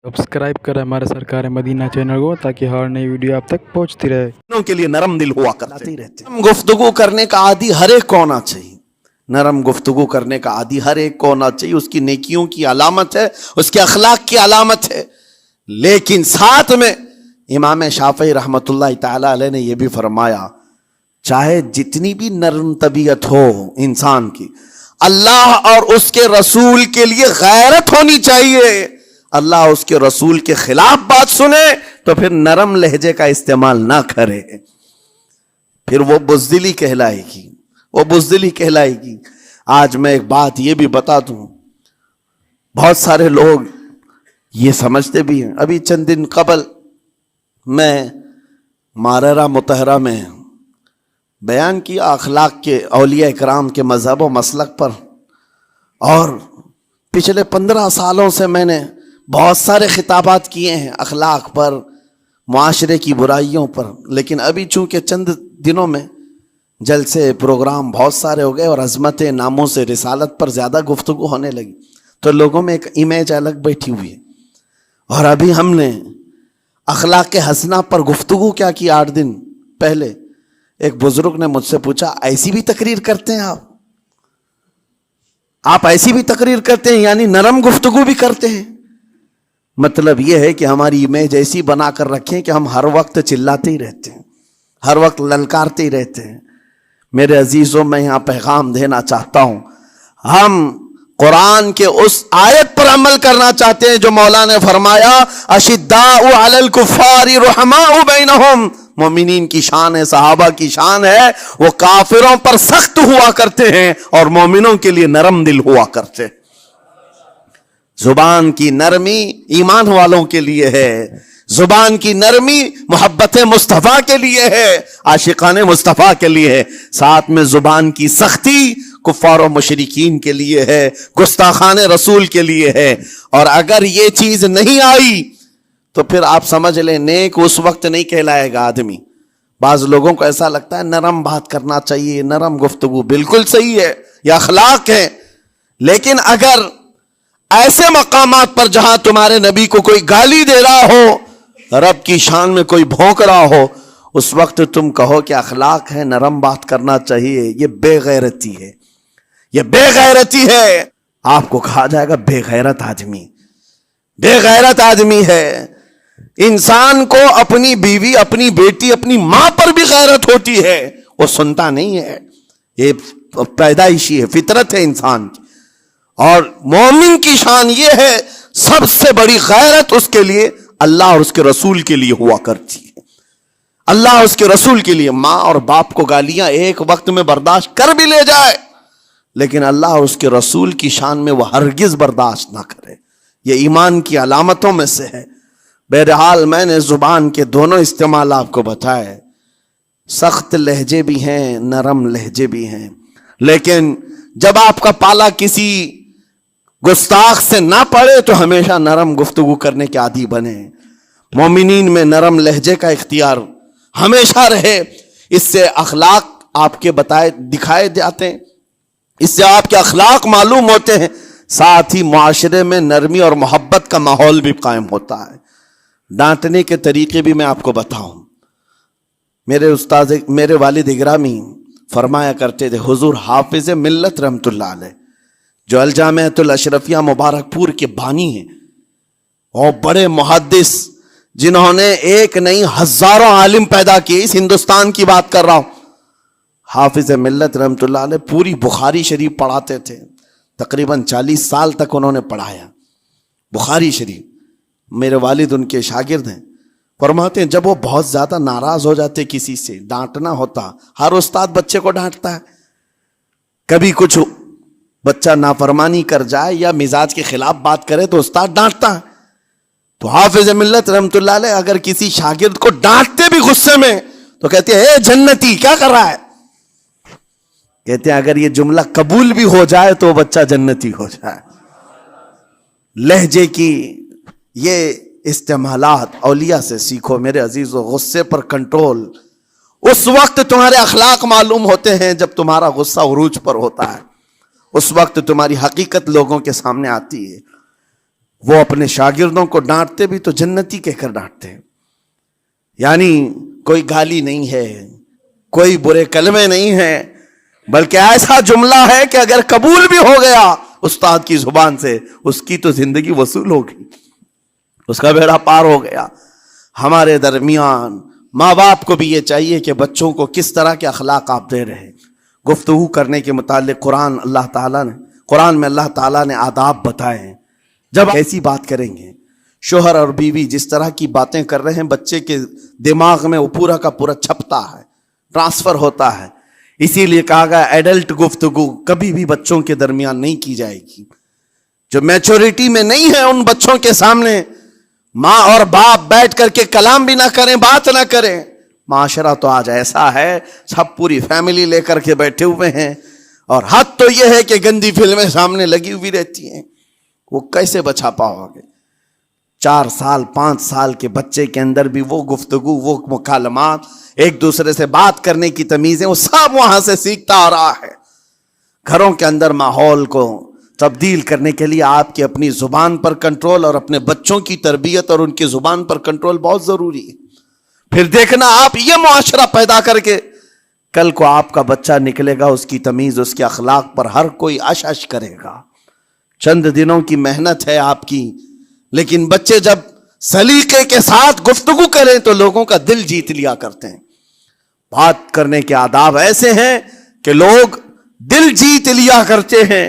Subscribe करें हमारे सरकार मदीना चैनल को ताकि हर नई वीडियो आप तक पहुंचती रहे। के लिए नरम दिल हुआ करते रहते। नरम गुफ्तगू करने का आदि हर एक को होना चाहिए। नरम गुफ्तगू करने का आदि हर एक को होना चाहिए। उसकी नेकियों की अलामत है, उसके अखलाक की अलामत है। लेकिन साथ में इमाम शाफी रहमतुल्लाह ताला अलैह ने यह भी फरमाया, चाहे जितनी भी नरम तबीयत हो इंसान की, अल्लाह और उसके रसूल के लिए गैरत होनी चाहिए। अल्लाह उसके रसूल के खिलाफ बात सुने तो फिर नरम लहजे का इस्तेमाल ना करे, फिर वो बुज़दिली कहलाएगी, वो बुज़दिली कहलाएगी। आज मैं एक बात ये भी बता दूं, बहुत सारे लोग ये समझते भी हैं। अभी चंद दिन कबल मैं माररा मुतहरा में बयान किया अखलाक के औलिया इकराम के मजहब व मसलक पर, और पिछले 15 सालों से मैंने बहुत सारे खिताबात किए हैं अखलाक पर, मुआशरे की बुराइयों पर। लेकिन अभी चूंकि चंद दिनों में जलसे प्रोग्राम बहुत सारे हो गए और अजमत नामों से रिसालत पर ज़्यादा गुफ्तगू होने लगी, तो लोगों में एक इमेज अलग बैठी हुई है। और अभी हमने अखलाक के हसना पर गुफ्तगू क्या की, 8 दिन पहले एक बुजुर्ग ने मुझसे पूछा, ऐसी भी तकरीर करते हैं आप ऐसी भी तकरीर करते हैं, यानी नरम गुफ्तगू भी करते हैं? मतलब यह है कि हमारी इमेज ऐसी बना कर रखें कि हम हर वक्त चिल्लाते ही रहते हैं, हर वक्त ललकारते ही रहते हैं। मेरे अजीजों, मैं यहां पैगाम देना चाहता हूं, हम कुरान के उस आयत पर अमल करना चाहते हैं जो मौला ने फरमाया, अशिद्दाउ अलल कुफ्फारि रुहमाउ बैनहुम। मोमिनीन की शान है, सहाबा की शान है, वो काफिरों पर सख्त हुआ करते हैं और मोमिनों के लिए नरम दिल हुआ करते हैं। जुबान की नरमी ईमान वालों के लिए है, जुबान की नरमी मोहब्बत मुस्तफ़ा के लिए है, आशिकाने मुस्तफ़ा के लिए है। साथ में जुबान की सख्ती कुफ्फार और मुशरिकीन के लिए है, गुस्ताखाने रसूल के लिए है। और अगर ये चीज नहीं आई तो फिर आप समझ लें नेक उस वक्त नहीं कहलाएगा आदमी। बाज लोगों को ऐसा लगता है नरम बात करना चाहिए, नरम गुफ्तगू, बिल्कुल सही है, यह अखलाक है। लेकिन अगर ऐसे मकामात पर जहां तुम्हारे नबी को कोई गाली दे रहा हो, रब की शान में कोई भौंक रहा हो, उस वक्त तुम कहो कि अखलाक है, नरम बात करना चाहिए, ये बेगैरती है, ये बेगैरती है। आपको कहा जाएगा बेगैरत आदमी, बेगैरत आदमी है। इंसान को अपनी बीवी, अपनी बेटी, अपनी मां पर भी गैरत होती है, वो सुनता नहीं है, ये पैदाइशी है, फितरत है इंसान की। और मोमिन की शान ये है, सबसे बड़ी गैरत उसके लिए अल्लाह और उसके रसूल के लिए हुआ करती है। अल्लाह और उसके रसूल के लिए मां और बाप को गालियां एक वक्त में बर्दाश्त कर भी ले जाए, लेकिन अल्लाह और उसके रसूल की शान में वह हरगिज बर्दाश्त ना करे। यह ईमान की अलामतों में से है। बहरहाल मैंने जुबान के दोनों इस्तेमाल आपको बताए, सख्त लहजे भी हैं, नरम लहजे भी हैं। लेकिन जब आपका पाला किसी गुस्ताख से ना पड़े तो हमेशा नरम गुफ्तगू करने के आदी बने। मोमिनीन में नरम लहजे का इख्तियार हमेशा रहे। इससे अखलाक आपके बताए दिखाए जाते हैं, इससे आपके अखलाक मालूम होते हैं। साथ ही मुआशरे में नरमी और मोहब्बत का माहौल भी कायम होता है। डांटने के तरीके भी मैं आपको बताऊं, मेरे उस्ताद, मेरे वालिद इग्रामी फरमाया करते थे, हुजूर हाफिज मिल्लत रहमतुल्लाह अलैह, जो अलजामियतुल अशरफिया मुबारकपुर के बानी हैं और बड़े मुहद्दिस, जिन्होंने एक नहीं हजारों आलिम पैदा किए, इस हिंदुस्तान की बात कर रहा हूं। हाफिज मिल्लत रहमतुल्लाह अलैह पूरी बुखारी शरीफ पढ़ाते थे, तकरीबन 40 साल तक उन्होंने पढ़ाया बुखारी शरीफ। मेरे वालिद उनके शागिर्द हैं। फरमाते हैं जब वो बहुत ज्यादा नाराज हो जाते किसी से, डांटना होता, हर उस्ताद बच्चे को डांटता है, कभी कुछ बच्चा नाफरमानी कर जाए या मिजाज के खिलाफ बात करे तो उस्ताद डांटता है। तो हाफिज मिल्लत रहमतुल्लाह अलैह अगर किसी शागिर्द को डांटते भी गुस्से में तो कहते हैं, ए जन्नती क्या कर रहा है? कहते हैं अगर ये जुमला कबूल भी हो जाए तो बच्चा जन्नती हो जाए। लहजे की ये इस्तेमालात औलिया से सीखो मेरे अजीजों। गुस्से पर कंट्रोल उस वक्त तुम्हारे अखलाक मालूम होते हैं जब तुम्हारा गुस्सा उरूज पर होता है, उस वक्त तुम्हारी हकीकत लोगों के सामने आती है। وہ اپنے شاگردوں کو ڈانٹتے بھی تو جنتی کہہ کر ڈانٹتے ہیں، یعنی کوئی گالی نہیں ہے، کوئی برے کلمے نہیں ہیں، بلکہ ایسا جملہ ہے کہ اگر قبول بھی ہو گیا استاد کی زبان سے، اس کی تو زندگی وصول ہوگی، اس کا بیڑا پار ہو گیا۔ ہمارے درمیان ماں باپ کو بھی یہ چاہیے کہ بچوں کو کس طرح کے اخلاق آپ دے رہے ہیں۔ گفتگو کرنے کے متعلق قرآن میں اللہ تعالیٰ نے آداب بتائے ہیں۔ جب ایسی بات کریں گے، شوہر اور بیوی جس طرح کی باتیں کر رہے ہیں، بچے کے دماغ میں وہ پورا کا پورا چھپتا ہے، ٹرانسفر ہوتا ہے۔ اسی لیے کہا گیا ایڈلٹ گفتگو کبھی بھی بچوں کے درمیان نہیں کی جائے گی۔ جو میچورٹی میں نہیں ہے ان بچوں کے سامنے ماں اور باپ بیٹھ کر کے کلام بھی نہ کریں، بات نہ کریں۔ معاشرہ تو آج ایسا ہے، سب پوری فیملی لے کر کے بیٹھے ہوئے ہیں، اور حد تو یہ ہے کہ گندی فلمیں سامنے لگی ہوئی رہتی ہیں۔ وہ کیسے بچا پاؤ گے؟ 4 سال 5 سال کے بچے کے اندر بھی وہ گفتگو، وہ مکالمات، ایک دوسرے سے بات کرنے کی تمیزیں، وہ سب وہاں سے سیکھتا آ رہا ہے۔ گھروں کے اندر ماحول کو تبدیل کرنے کے لیے آپ کی اپنی زبان پر کنٹرول اور اپنے بچوں کی تربیت اور ان کی زبان پر کنٹرول بہت ضروری ہے۔ پھر دیکھنا آپ یہ معاشرہ پیدا کر کے کل کو آپ کا بچہ نکلے گا، اس کی تمیز، اس کے اخلاق پر ہر کوئی اش اش کرے گا۔ چند دنوں کی محنت ہے آپ کی، لیکن بچے جب سلیقے کے ساتھ گفتگو کریں تو لوگوں کا دل جیت لیا کرتے ہیں۔ بات کرنے کے آداب ایسے ہیں کہ لوگ دل جیت لیا کرتے ہیں۔